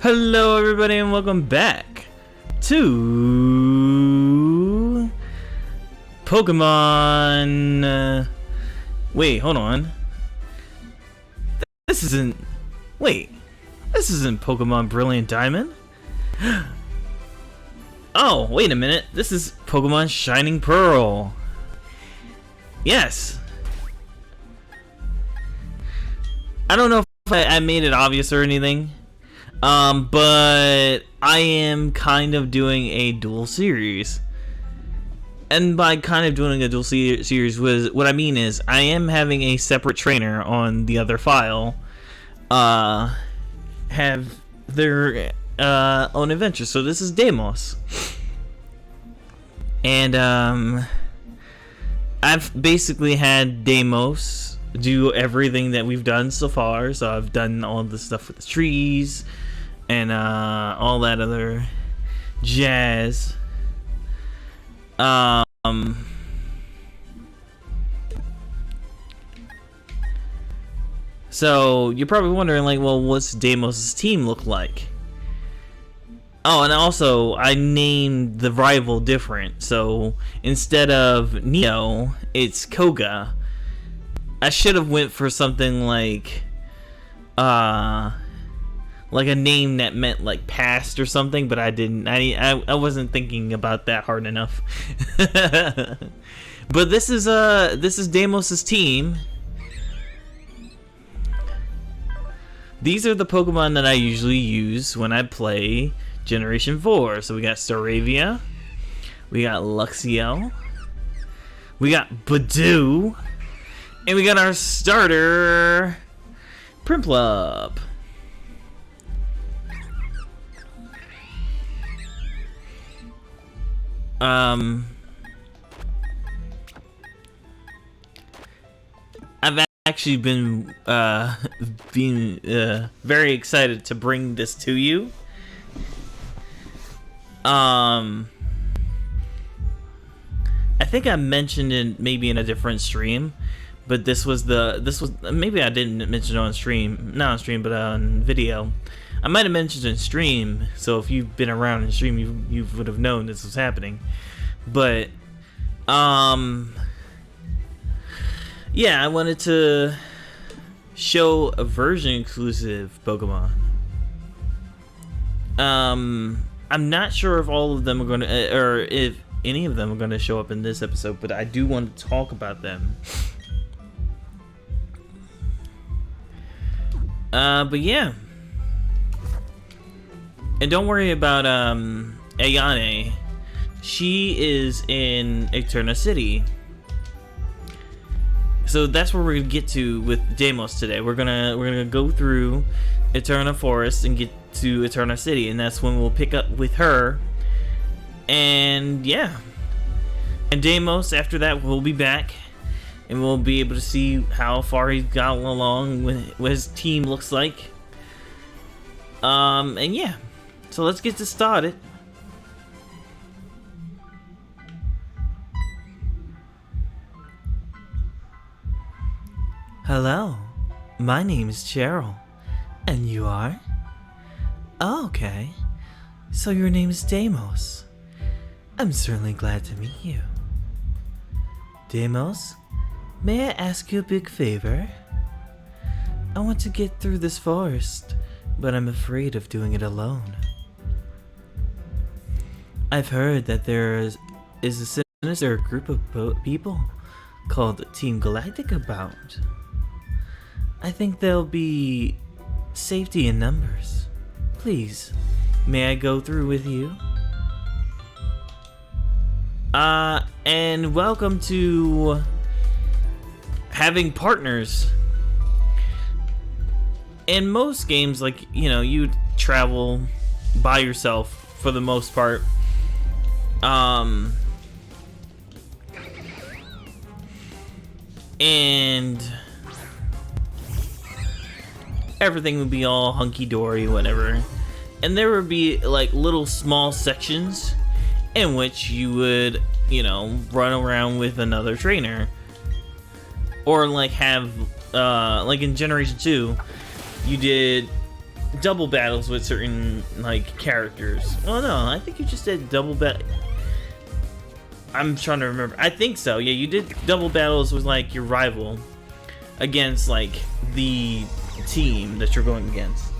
Hello everybody and welcome back to Pokemon wait, hold on. This isn't Pokemon Brilliant Diamond. Oh, wait a minute. This is Pokemon Shining Pearl. Yes. I don't know if I made it obvious or anything. But I am kind of doing a dual series. And by kind of doing a dual series, what I mean is I am having a separate trainer on the other file have their own adventure. So this is Deimos. And I've basically had Deimos do everything that we've done so far. So I've done all the stuff with the trees and all that other jazz. So you're probably wondering, like, well, what's Deimos' team look like? Oh, and also I named the rival different. So instead of Neo, it's Koga. I should have went for something like a name that meant like past or something, but I didn't. I wasn't thinking about that hard enough. But this is Deimos' team. These are the Pokemon that I usually use when I play Generation 4. So we got Staravia, we got Luxio, we got Badoo, and we got our starter, Prinplup. I've actually been very excited to bring this to you. I think I mentioned it maybe in a different stream, but this was maybe I didn't mention it on stream, not on stream, but on video. I might have mentioned it in stream, so if you've been around in stream, you would have known this was happening. But yeah, I wanted to show a version exclusive Pokemon. I'm not sure if all of them are going to, or if any of them are going to show up in this episode, but I do want to talk about them. But yeah. And don't worry about Anyane. She is in Eterna City. So that's where we're gonna get to with Deimos today. We're gonna go through Eterna Forest and get to Eterna City, and that's when we'll pick up with her. And yeah, and Deimos after that we'll be back, and we'll be able to see how far he's gotten along, what his team looks like. And yeah, so let's get this started. Hello, my name is Cheryl, and you are? Oh, okay, so your name is Deimos. I'm certainly glad to meet you. Deimos, may I ask you a big favor? I want to get through this forest, but I'm afraid of doing it alone. I've heard that there is a sinister group of people called Team Galactic about. I think there'll be safety in numbers. Please, may I go through with you? And welcome to having partners. In most games, like, you know, you travel by yourself for the most part. And everything would be all hunky-dory, whatever. And there would be like little small sections in which you would, you know, run around with another trainer. Or like have, like in Generation 2, you did double battles with certain like characters. Oh no, I think you just did double battle. I'm trying to remember. I think so. Yeah, you did double battles with like your rival against like the team that you're going against.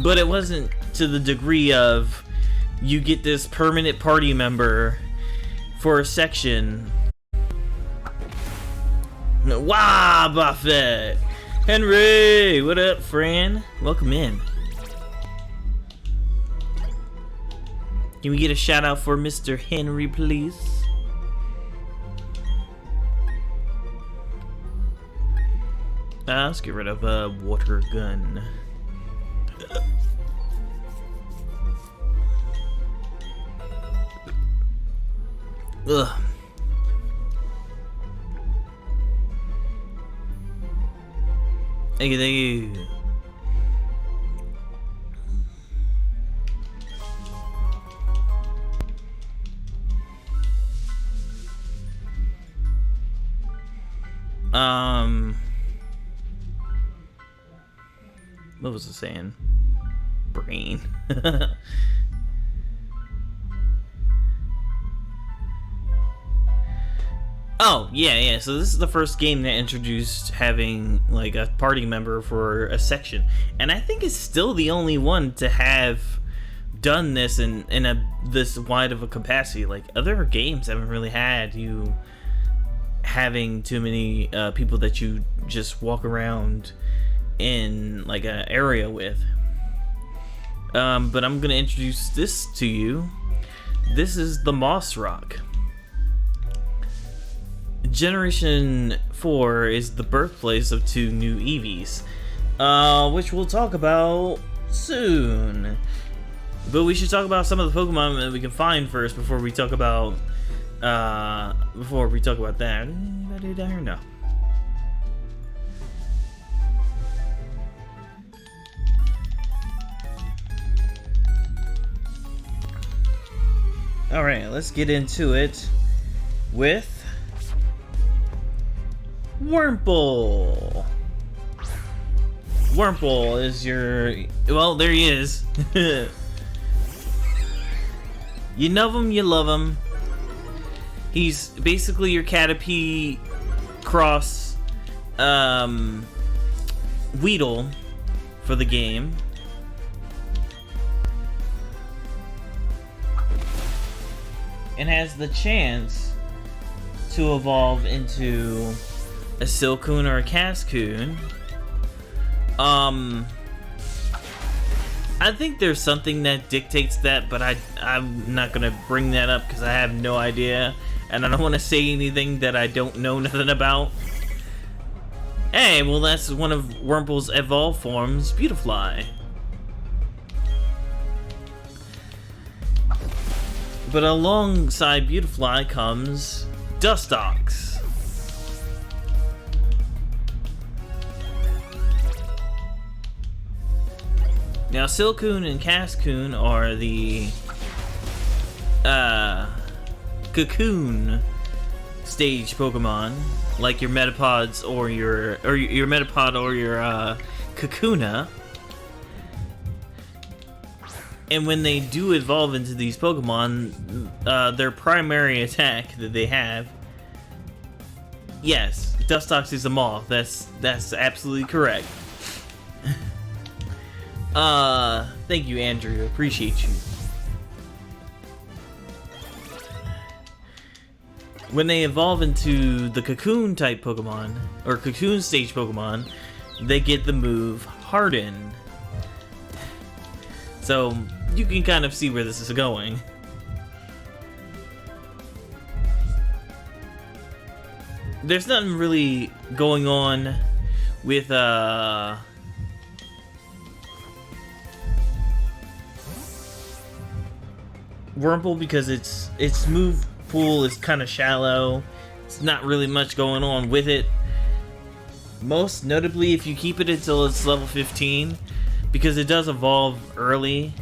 But it wasn't to the degree of you get this permanent party member for a section. Wow, Buffett! Henry! What up, friend? Welcome in. Can we get a shout out for Mr. Henry, please? Let's get rid of a water gun. Ugh. Thank you, thank you. What was it saying? Brain. Oh, yeah. So this is the first game that introduced having like a party member for a section, and I think it's still the only one to have done this in this wide of a capacity. Like other games haven't really had you having too many people that you just walk around in like an area with. But I'm gonna introduce this to you. This is the Moss Rock. Generation 4 is the birthplace of two new Eevees, which we'll talk about soon. But we should talk about some of the Pokemon that we can find first before we talk about that. What do I do down here? No. Alright, let's get into it with Wurmple. Wurmple is your... Well, there he is. You know him, you love him. He's basically your Caterpie cross Weedle for the game. And has the chance to evolve into a Silcoon or a Cascoon. I think there's something that dictates that, but I'm not gonna bring that up because I have no idea, and I don't want to say anything that I don't know nothing about. Hey, well that's one of Wurmple's evolved forms, Beautifly. But alongside Beautifly comes Dustox. Now, Silcoon and Cascoon are the Cocoon stage Pokemon, like your Metapods or your Metapod or your Kakuna. And when they do evolve into these Pokemon, their primary attack that they have, yes, Dustox is a moth. That's absolutely correct. Thank you, Andrew. Appreciate you. When they evolve into the Cocoon type Pokemon, or Cocoon stage Pokemon, they get the move Harden. So, you can kind of see where this is going. There's nothing really going on with, Wurmple because its move pool is kind of shallow. It's not really much going on with it. Most notably, if you keep it until it's level 15, because it does evolve early.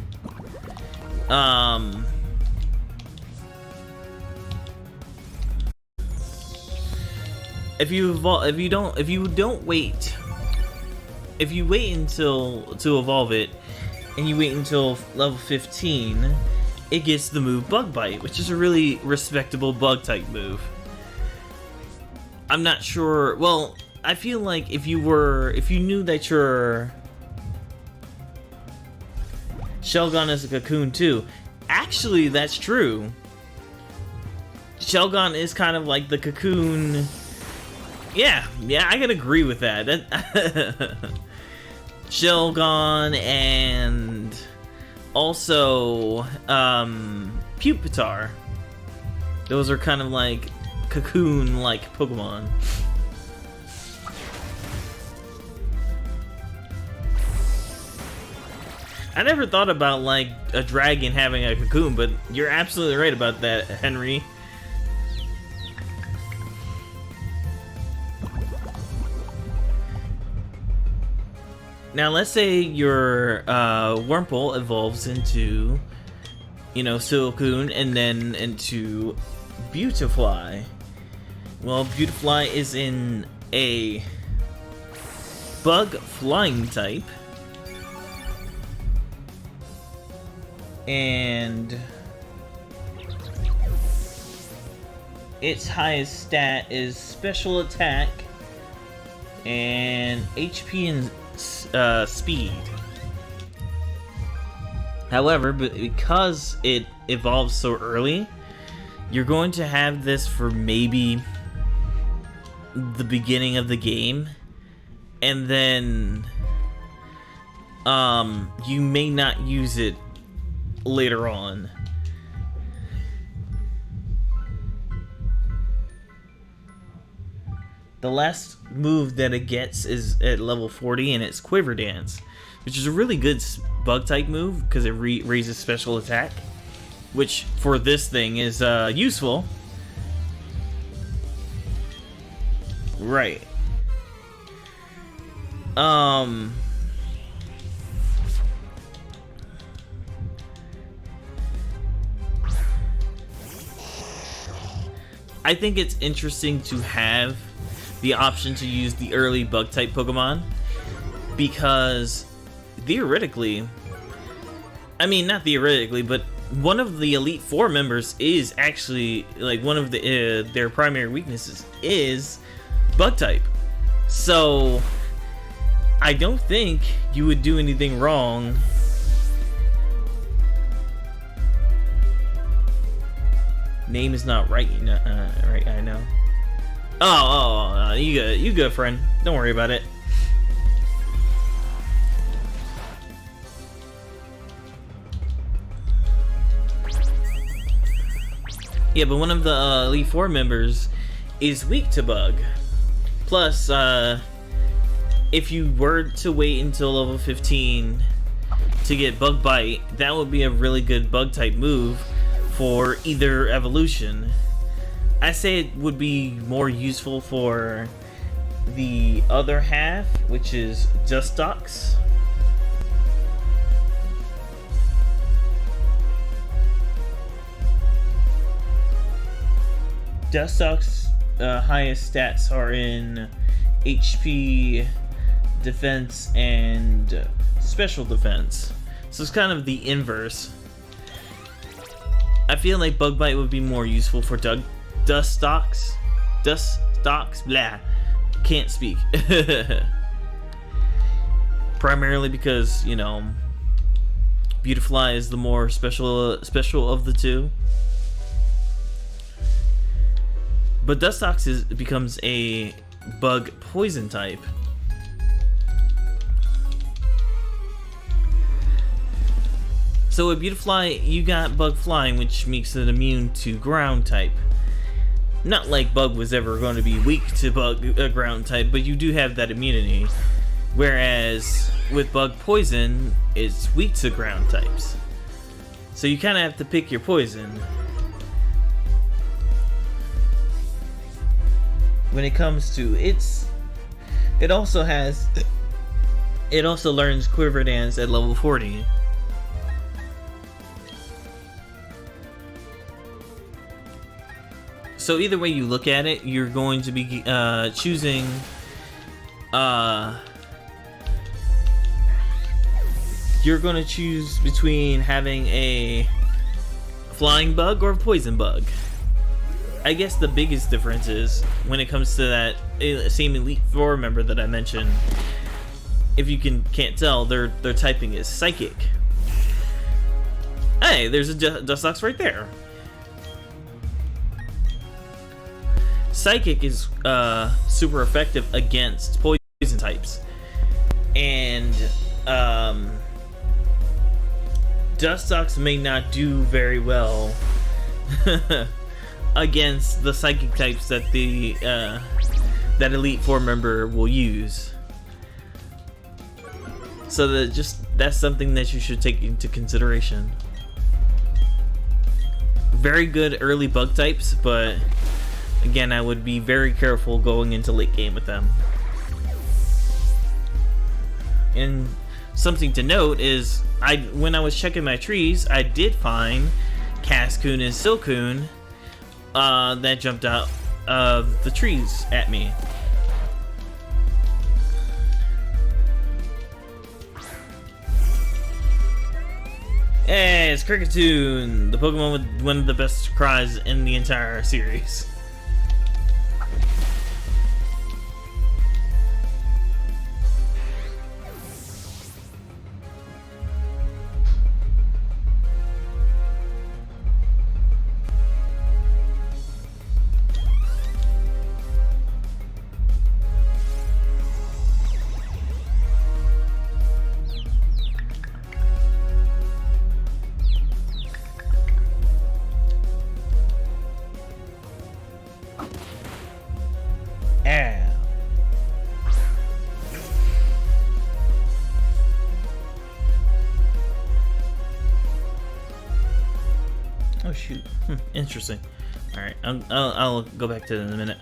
If you don't wait if you wait until to evolve it, and you wait until level 15, it gets the move Bug Bite, which is a really respectable bug type move. I'm not sure. Well, I feel like if you knew that your Shelgon is a cocoon too. Actually, that's true. Shelgon is kind of like the cocoon. Yeah, I can agree with that. Shelgon and also Pupitar. Those are kind of like cocoon-like Pokemon. I never thought about like a dragon having a cocoon, but you're absolutely right about that, Henry. Now let's say your Wurmple evolves into, you know, Silcoon and then into Beautifly. Well, Beautifly is in a bug flying type. And its highest stat is special attack and HP and speed. However, because it evolves so early, you're going to have this for maybe the beginning of the game, and then you may not use it later on. The last move that it gets is at level 40, and it's Quiver Dance, which is a really good bug type move because it raises special attack, which for this thing is useful. Right. I think it's interesting to have the option to use the early bug type Pokemon, because theoretically, I mean not theoretically, but one of the Elite Four members is actually like one of the their primary weaknesses is bug type. So I don't think you would do anything wrong name is not right, right, I know. You good, friend. Don't worry about it. Yeah, but one of the Elite Four members is weak to bug. Plus, if you were to wait until level 15 to get Bug Bite, that would be a really good bug type move for either evolution. I say it would be more useful for the other half, which is Dustox. Dustox's highest stats are in HP, defense, and special defense. So it's kind of the inverse. I feel like Bug Bite would be more useful for Dustox, blah, can't speak. Primarily because, you know, Beautifly is the more special of the two. But Dustox becomes a bug poison type. So with Beautifly, you got Bug Flying, which makes it immune to ground type. Not like Bug was ever going to be weak to ground type, but you do have that immunity. Whereas with Bug Poison, it's weak to ground types. So you kind of have to pick your poison. When it comes to it also learns Quiver Dance at level 40. So either way you look at it, you're going to be choosing you're going to choose between having a flying bug or a poison bug. I guess the biggest difference is when it comes to that same Elite Four member that I mentioned. If you can't tell, their typing is Psychic. Hey, there's a Dustox right there. Psychic is super effective against poison types, and Dustox may not do very well against the Psychic types that that Elite Four member will use. So that's something that you should take into consideration. Very good early bug types, but again, I would be very careful going into late game with them. And something to note is, when I was checking my trees, I did find Cascoon and Silcoon that jumped out of the trees at me. Hey, it's Cricketoon, the Pokemon with one of the best cries in the entire series. Oh shoot! Interesting. All right, I'll go back to it in a minute.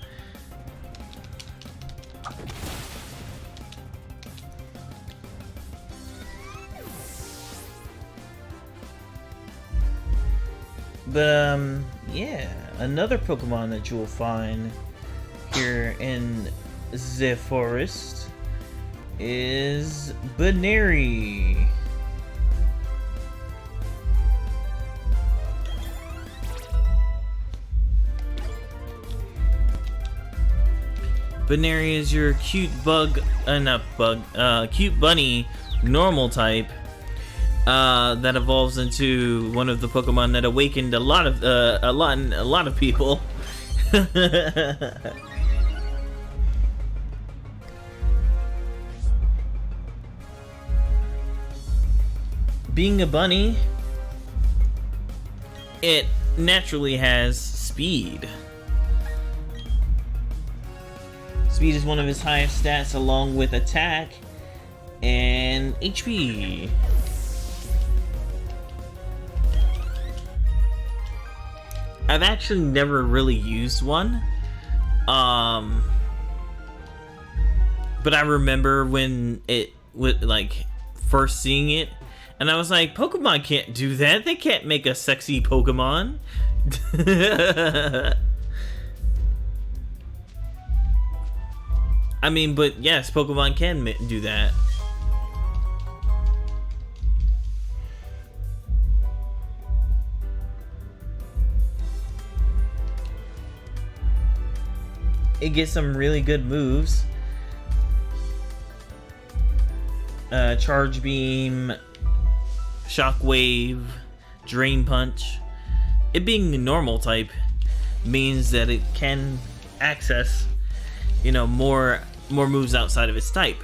But yeah, another Pokemon that you will find here in the forest is Baneri. Baneri is your cute cute bunny normal type that evolves into one of the Pokemon that awakened a lot of people. Being a bunny, it naturally has speed. Speed is one of his highest stats, along with attack and HP. I've actually never really used one, but I remember when it was like first seeing it, and I was like, Pokemon can't do that. They can't make a sexy Pokemon. I mean, but yes, Pokemon can do that. It gets some really good moves. Charge Beam, Shockwave, Drain Punch. It being a normal type means that it can access, more moves outside of its type.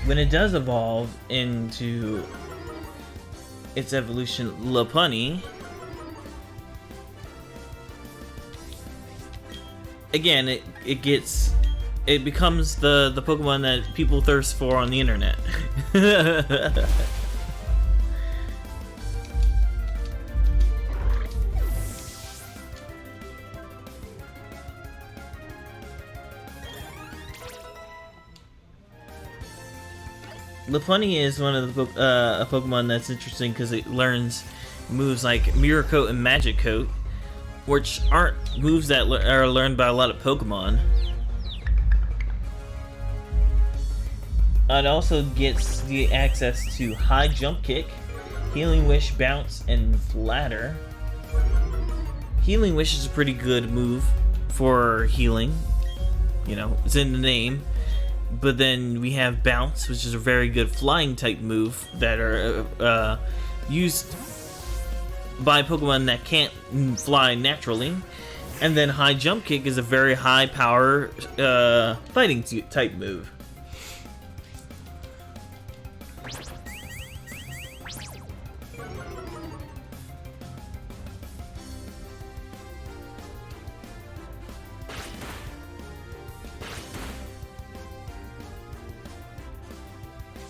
When it does evolve into its evolution, Lopunny, again, it becomes the Pokemon that people thirst for on the internet. Lopunny is one of the a Pokemon that's interesting because it learns moves like Mirror Coat and Magic Coat, which aren't moves that are learned by a lot of Pokemon. It also gets the access to High Jump Kick, Healing Wish, Bounce, and Flatter. Healing Wish is a pretty good move for healing. You know, it's in the name. But then we have Bounce, which is a very good flying type move that are used by Pokemon that can't fly naturally. And then High Jump Kick is a very high power fighting type move.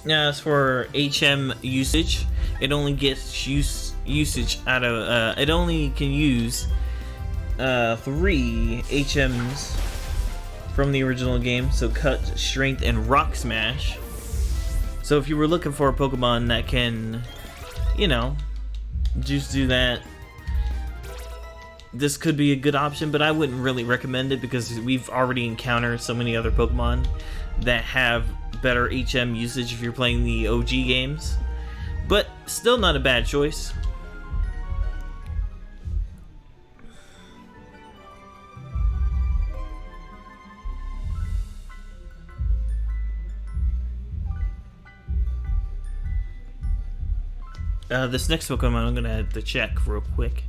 Now, as for HM usage, it only gets usage out of it only can use 3 HMs from the original game, so Cut, Strength, and Rock Smash. So if you were looking for a Pokemon that can, you know, just do that, this could be a good option, but I wouldn't really recommend it because we've already encountered so many other Pokemon that have better HM usage if you're playing the OG games. But still not a bad choice. This next Pokemon I'm gonna have to check real quick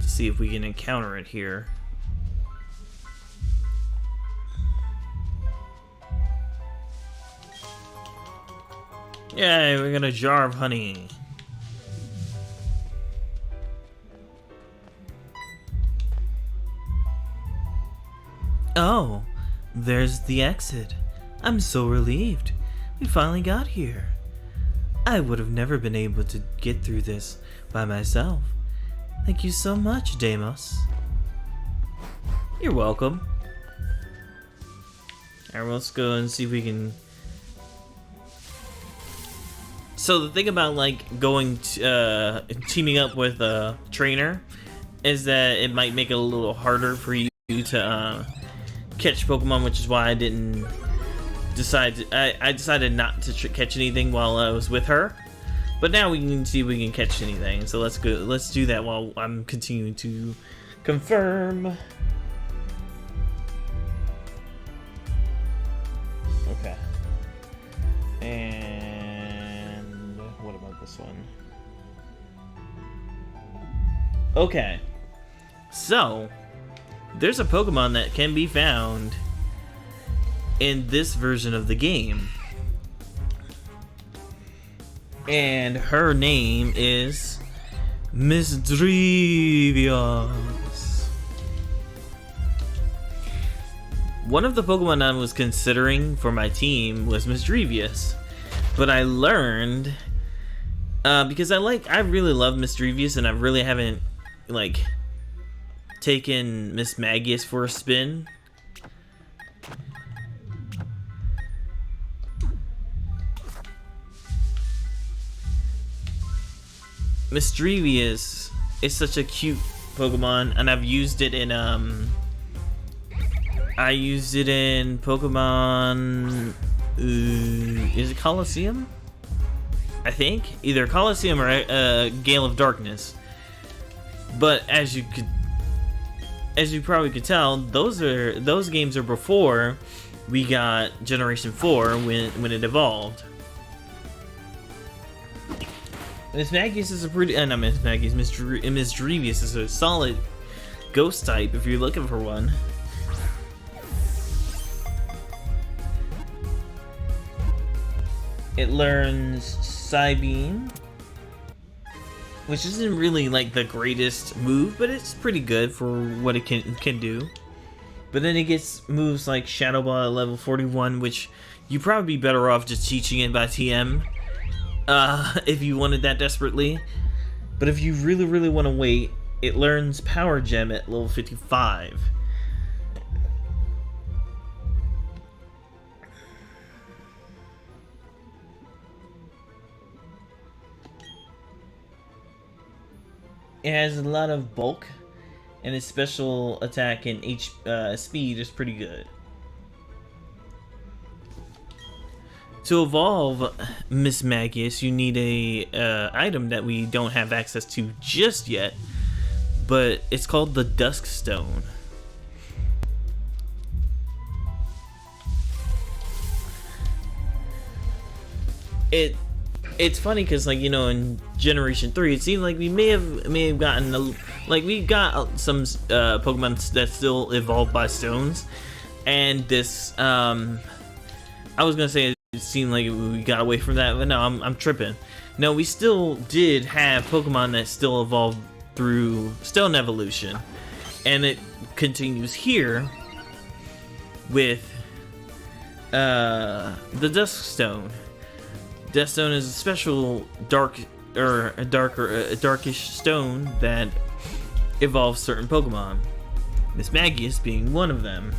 to see if we can encounter it here. Yay, we got a jar of honey. Oh, there's the exit. I'm so relieved. We finally got here. I would have never been able to get through this by myself. Thank you so much, Deimos. You're welcome. Alright, let's go and see if we can... So the thing about like going to, teaming up with a trainer is that it might make it a little harder for you to catch Pokemon, which is why I didn't decide. I decided not to catch anything while I was with her. But now we can see if we can catch anything. So let's go. Let's do that while I'm continuing to confirm. Okay. And what about this one? Okay. So, there's a Pokemon that can be found in this version of the game. And her name is Misdrevious. One of the Pokemon I was considering for my team was Misdrevious, but I learned because I really love Misdrevious, and I really haven't like taken Miss Magius for a spin. Misdrevious is such a cute Pokemon, and I've used it in Pokemon is it Coliseum? I think either Coliseum or Gale of Darkness. But as you probably could tell, those games are before we got Generation 4 when it evolved. Miss Magius is a pretty not Miss Magius, Misdrevious is a solid ghost type if you're looking for one. It learns Psybeam, which isn't really like the greatest move, but it's pretty good for what it can do. But then it gets moves like Shadow Ball at level 41, which you'd probably be better off just teaching it by TM if you wanted that desperately. But if you really want to wait, it learns Power Gem at level 55. it has a lot of bulk, and its special attack and speed is pretty good. To evolve Miss Magius, you need a item that we don't have access to just yet, but it's called the Dusk Stone. It's funny because, like, you know, in Generation 3, it seemed like we may have gotten we got some Pokemon that still evolved by stones, and this I was gonna say it seemed like we got away from that, but no, I'm tripping. No, we still did have Pokemon that still evolved through stone evolution, and it continues here with the Dusk Stone. Death Stone is a special darkish stone that evolves certain Pokemon. Miss Magius being one of them.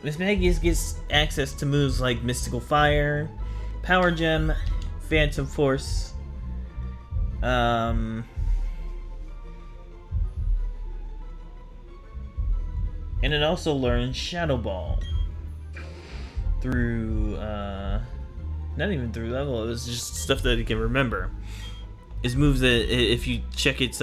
Miss Magius gets access to moves like Mystical Fire, Power Gem, Phantom Force, and it also learns Shadow Ball through, not even through level, it was just stuff that it can remember. It's moves that, if you check its,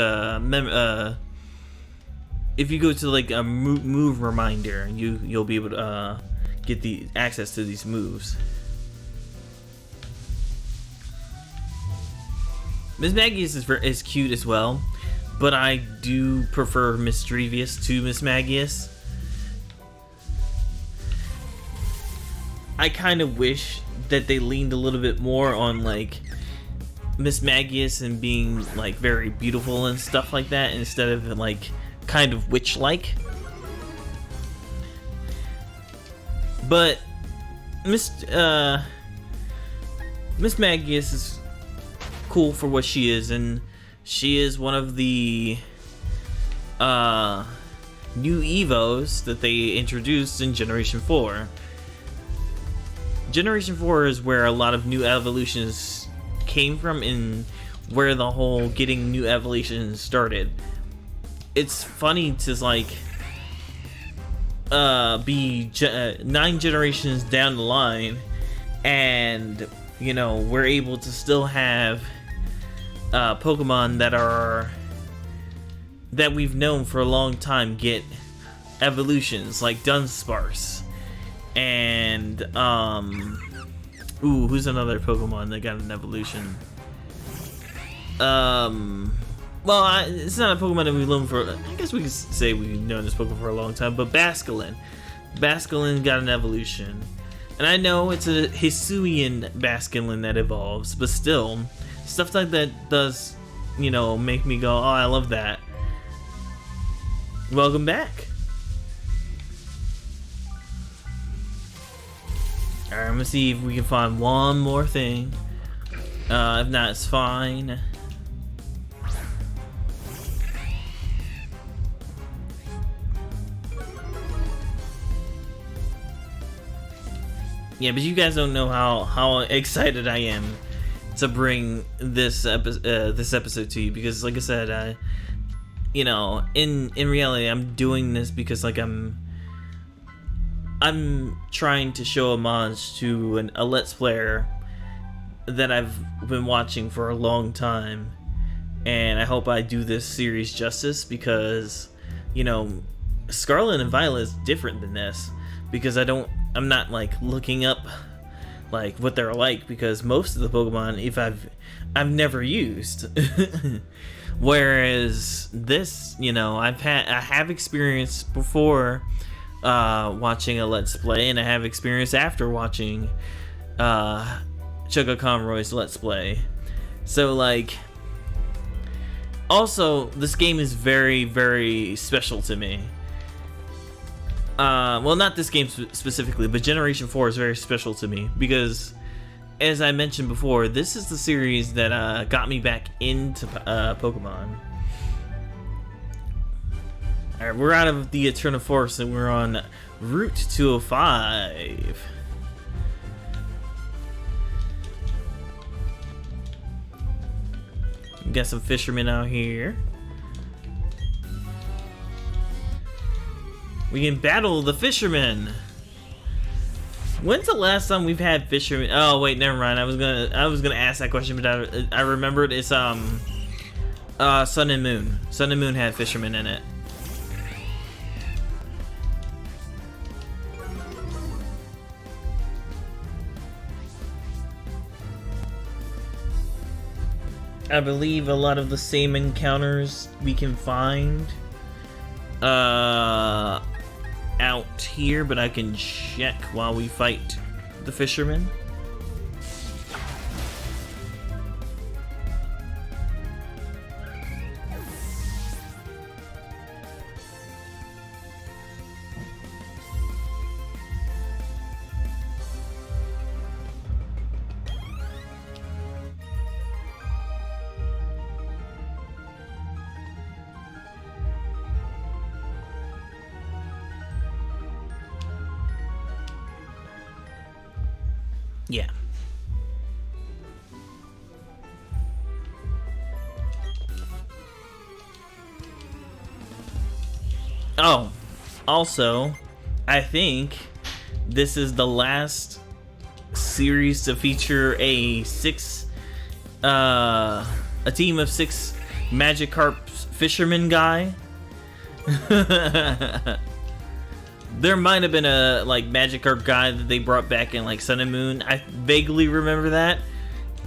if you go to like a move reminder, you'll be able to get the access to these moves. Miss Magius is cute as well, but I do prefer Mischievous to Miss Magius. I kind of wish that they leaned a little bit more on like Miss Magius and being like very beautiful and stuff like that, instead of like kind of witch-like. But Miss Magius is cool for what she is, and she is one of the new Evos that they introduced in Generation 4. Generation 4 is where a lot of new evolutions came from, and where the whole getting new evolutions started. It's funny to like be 9 generations down the line, and you know, we're able to still have Pokemon that we've known for a long time get evolutions, like Dunsparce. And who's another Pokemon that got an evolution? Well, it's not a Pokemon that we've known for, I guess we could say we've known this Pokemon for a long time, but Basculin got an evolution. And I know it's a Hisuian Basculin that evolves, but still, stuff like that does, you know, make me go, oh, I love that. Welcome back. Alright, I'm gonna see if we can find one more thing. If not, it's fine. Yeah, but you guys don't know how excited I am to bring this episode to you, because, like I said, you know, in reality, I'm doing this because, like, I'm trying to show homage to a Let's Player that I've been watching for a long time, and I hope I do this series justice, because, you know, Scarlet and Violet is different than this, because I'm not like looking up like what they're like, because most of the Pokemon I've never used. Whereas this, you know, I have experience before watching a Let's Play, and I have experience after watching Choco Conroy's Let's Play. So, like, also, this game is very, very special to me. Well, not this game specifically, but Generation 4 is very special to me, because, as I mentioned before, this is the series that got me back into Pokemon. Alright, we're out of the Eterna Forest, and we're on Route 205. We got some fishermen out here. We can battle the fishermen. When's the last time we've had fishermen? Oh wait, never mind. I was gonna ask that question, but I remembered. It's Sun and Moon. Sun and Moon had fishermen in it. I believe a lot of the same encounters we can find out here, but I can check while we fight the fishermen. Yeah. Oh, also, I think this is the last series to feature a team of 6 Magikarp fisherman guy. There might have been a Magikarp guy that they brought back in Sun and Moon. I vaguely remember that,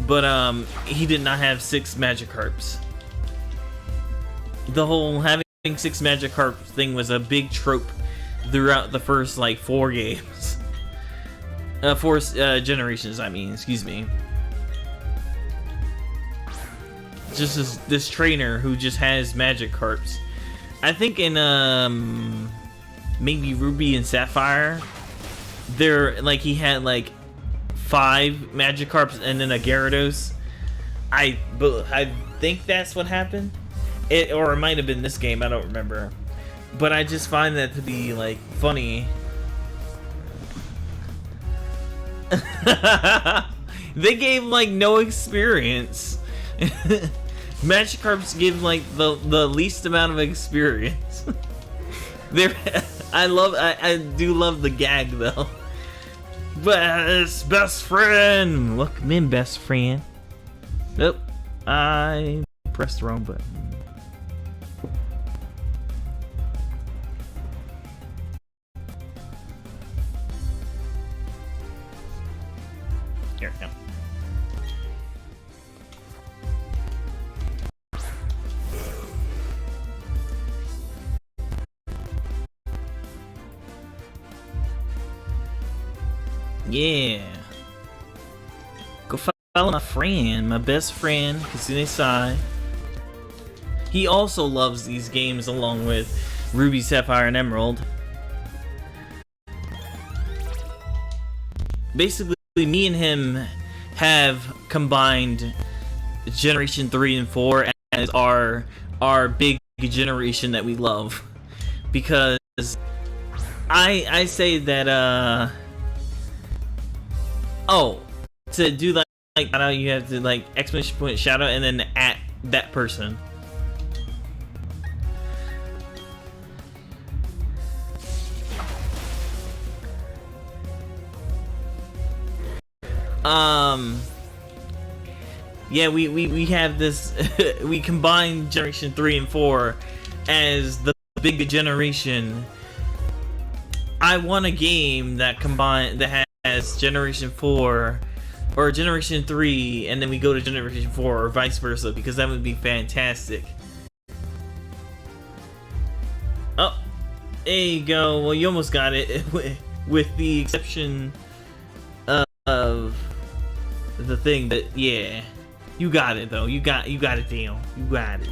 but he did not have 6 Magikarps. The whole having 6 Magikarp thing was a big trope throughout the first 4 games. 4 generations, I mean, excuse me. Just this trainer who just has Magikarps. I think in maybe Ruby and Sapphire, there he had 5 Magikarps and then a Gyarados. I think that's what happened. Or it might have been this game, I don't remember. But I just find that to be funny. They gave no experience. Magikarps give the least amount of experience. I do love the gag though. Best friend. Look, I'm in best friend. Nope, I pressed the wrong button. Here we go. Yeah. Go follow my friend, my best friend, Kasune-sai. He also loves these games along with Ruby, Sapphire, and Emerald. Basically, me and him have combined Generation 3 and 4 as our big generation that we love. Because I say that oh, to do that, you have to exclamation point shadow and then at that person. Yeah, we have this. We combine Generation 3 and 4 as the big generation. I want a game that has Generation 4 or Generation 3, and then we go to Generation 4 or vice versa, because that would be fantastic. Oh, there you go. Well, you almost got it, with the exception of the thing that, yeah, you got it though. You got it, Dale. You got it.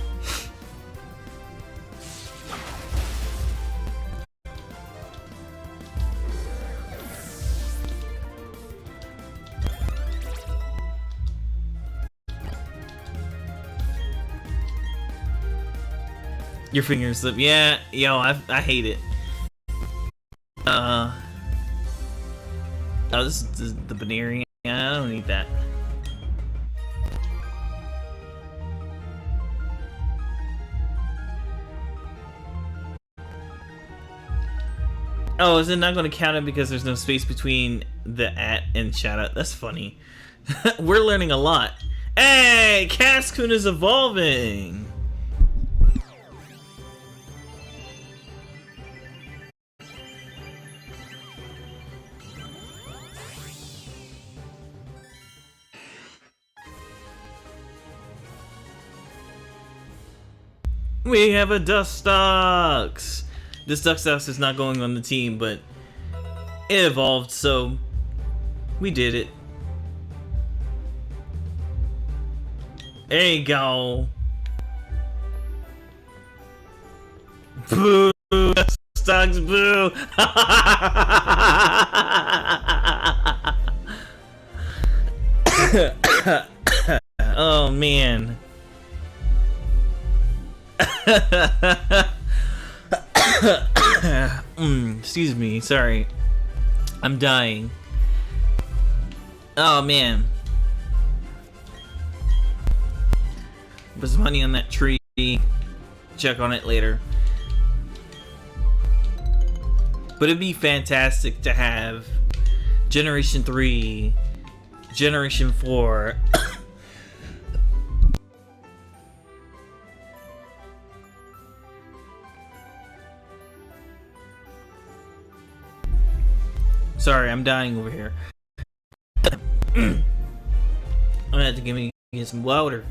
Your fingers slip. Yeah, yo, I hate it. Oh, this is the Baneri. I don't need that. Oh, is it not going to count it because there's no space between the at and shout out? That's funny. We're learning a lot. Hey, Cascoon is evolving. We have a Dustox! This Dustox is not going on the team, but it evolved, so we did it. There you go. Boo! Dustox, boo! Oh, man. Excuse me, sorry. I'm dying. Oh man. Put some honey on that tree. Check on it later. But it'd be fantastic to have Generation 3, Generation 4. Sorry, I'm dying over here. I'm gonna have to get some water.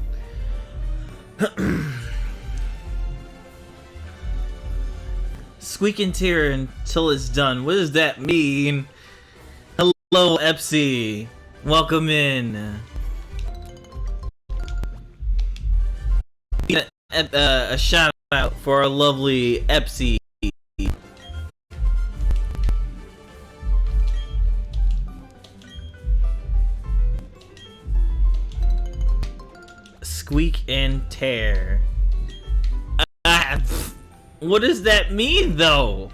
Squeak and tear until it's done. What does that mean? Hello, Epsy. Welcome in. A shout out for our lovely Epsy. Squeak and tear. What does that mean, though?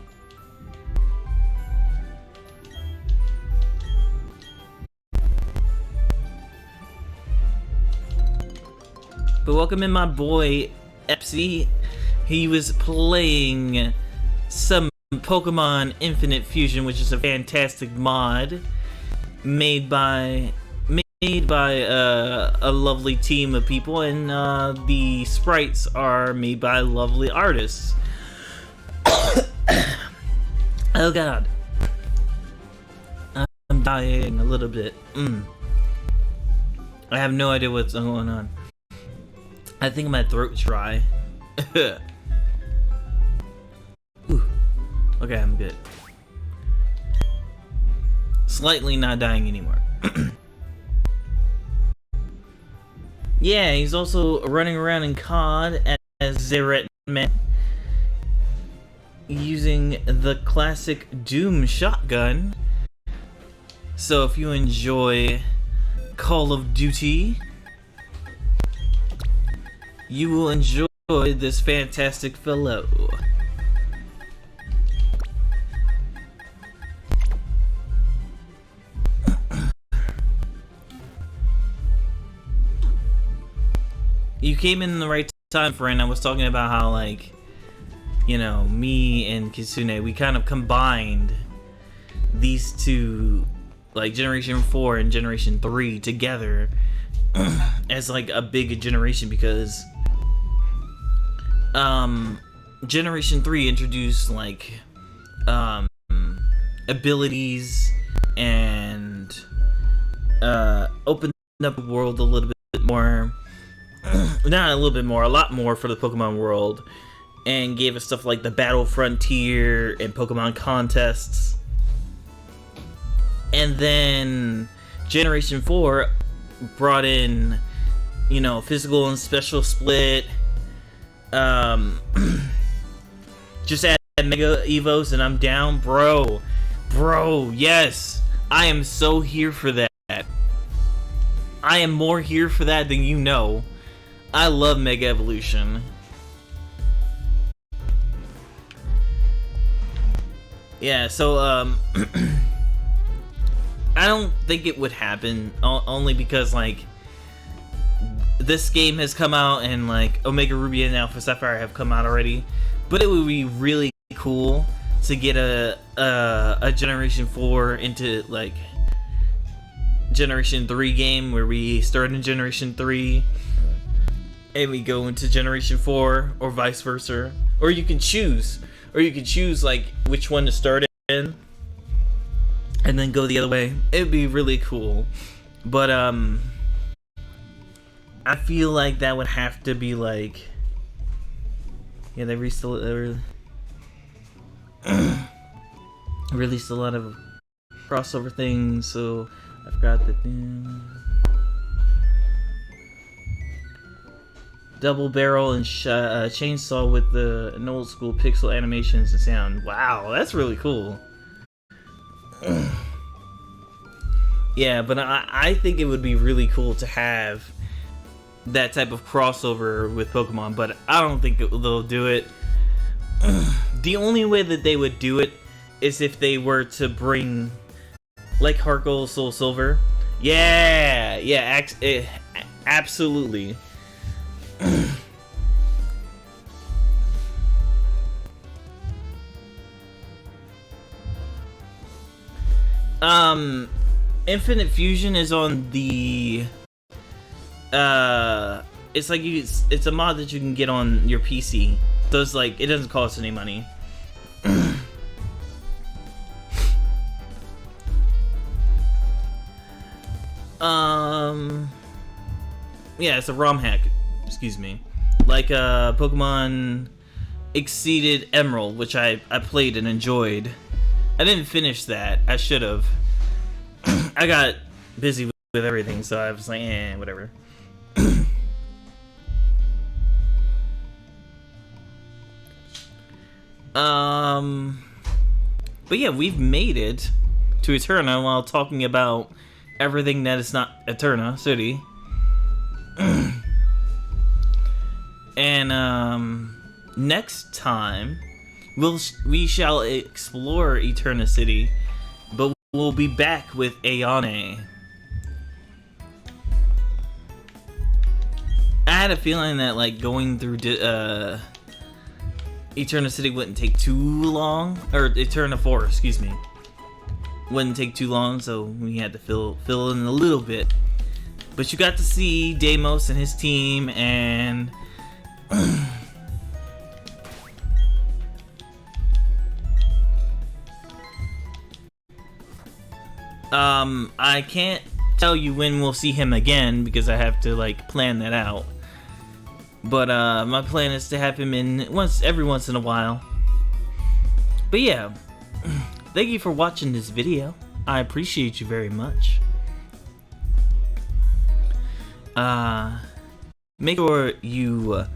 But welcome in my boy, Epsy. He was playing some Pokemon Infinite Fusion, which is a fantastic mod made by a lovely team of people, and the sprites are made by lovely artists. Oh god, I'm dying a little bit. I have no idea what's going on. I think my throat's dry. Ooh. Okay, I'm good. Slightly not dying anymore. Yeah, he's also running around in COD as Zeretman, using the classic Doom shotgun. So if you enjoy Call of Duty, you will enjoy this fantastic fellow. You came in the right time, friend. I was talking about how, like, you know, me and Kitsune, we kind of combined these two, like, Generation 4 and Generation 3 together as, like, a big generation, because Generation 3 introduced, like, abilities and opened up the world a little bit more. Not a little bit more, a lot more for the Pokemon world, and gave us stuff like the Battle Frontier and Pokemon contests. And then Generation 4 brought in, you know, physical and special split. Just add Mega Evos and I'm down, bro. Bro, yes, I am so here for that. I am more here for that than you know. I love Mega Evolution. Yeah, so, I don't think it would happen, only because, like, this game has come out and, like, Omega Ruby and Alpha Sapphire have come out already. But it would be really cool to get a Generation 4 into like Generation 3 game where we start in Generation 3 and we go into Generation 4, or vice versa. Or you can choose like which one to start in and then go the other way. It'd be really cool. But I feel like that would have to be like, yeah, they released a lot of crossover things, so I forgot that. Double barrel and chainsaw with an old school pixel animations and sound. Wow, that's really cool. Yeah, but I think it would be really cool to have that type of crossover with Pokemon, but I don't think they'll do it. The only way that they would do it is if they were to bring, like, Heart Gold, Soul Silver. Yeah, absolutely. Infinite Fusion is on the it's like it's a mod that you can get on your PC. So it's like, it doesn't cost any money. Yeah, it's a ROM hack. Excuse me. Like Pokemon Exceeded Emerald, which I played and enjoyed. I didn't finish that. I should have. I got busy with everything, so I was like, whatever. But yeah, we've made it to Eterna while talking about everything that is not Eterna City. And next time we shall explore Eterna City, but we'll be back with Anyane. I had a feeling that like going through Eterna City wouldn't take too long, or Eterna Forest, excuse me, wouldn't take too long, so we had to fill in a little bit. But you got to see Deimos and his team, and I can't tell you when we'll see him again because I have to like plan that out. But my plan is to have him in every once in a while. But yeah, thank you for watching this video. I appreciate you very much. Make sure you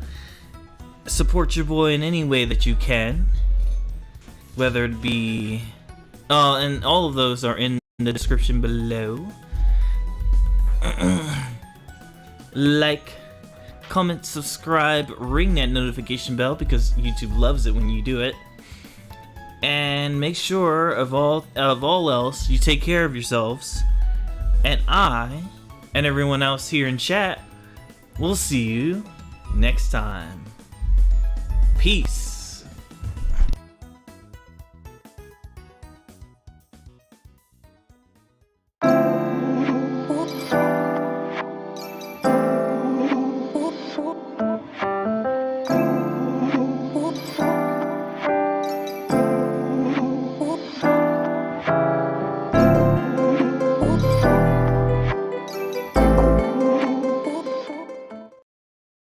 support your boy in any way that you can, whether it be and all of those are in the description below. Like, comment, subscribe, ring that notification bell because YouTube loves it when you do it. And make sure of all else you take care of yourselves. And I and everyone else here in chat will see you next time. Peace.